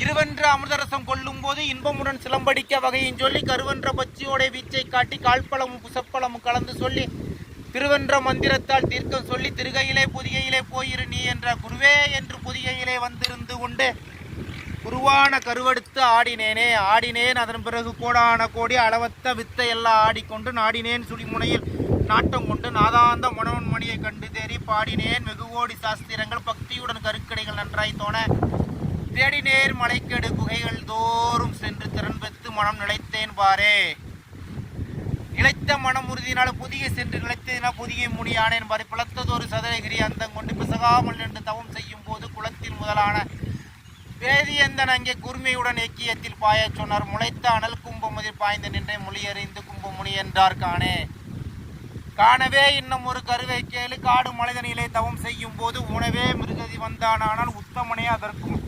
இருவென்ற அமிர்தரசம் கொள்ளும் போது இன்பமுடன் சிலம்படிக்க வகையும் சொல்லி கருவென்ற பச்சியோட வீச்சை காட்டி கால்பழமும் புசப்பழமும் கலந்து சொல்லி திருவென்ற மந்திரத்தால் தீர்க்கம் சொல்லி திருகையிலே புதிகையிலே போயிரு நீ என்ற குருவே என்று புதிகையிலே வந்திருந்து கொண்டு குருவான கருவெடுத்து ஆடினேன் அதன் பிறகு கோடான கோடி அளவத்த வித்தை எல்லாம் ஆடிக்கொண்டு நாடினேன் சுழிமுனையில் நாட்டம் கொண்டு நாதாந்த மனோன் மணியை கண்டு தேறி பாடினேன் வெகுகோடி சாஸ்திரங்கள் பக்தியுடன் கருக்கடைகள் நன்றாய் தோண தேடினேர் மலைக்கெடு குகைகள் தோறும் சென்று திறன் பெற்று மனம் நிலைத்தேன் பாரே. நிலைத்த மனம் உறுதியினால் புதிய சென்று நிலைத்ததினால் புதிய முடியானேன் பாரு. பிளத்ததொரு சதுரகிரி அந்தம் கொண்டு பிசகாமல் நின்று தவம் செய்யும் போது குளத்தில் முதலான வேதியந்தன் அங்கே கூர்மையுடன் ஏக்கியத்தில் பாய சொன்னார். முளைத்த அனல் கும்பமுதிர் பாய்ந்து நின்றே மொழியறிந்து கும்பமுனி என்றார் காணவே இன்னும் ஒரு கருவை கேளு காடு மனிதனிலே தவம் செய்யும் போது உணவே மிருகதி வந்தானால் உத்தமனே அதற்கும்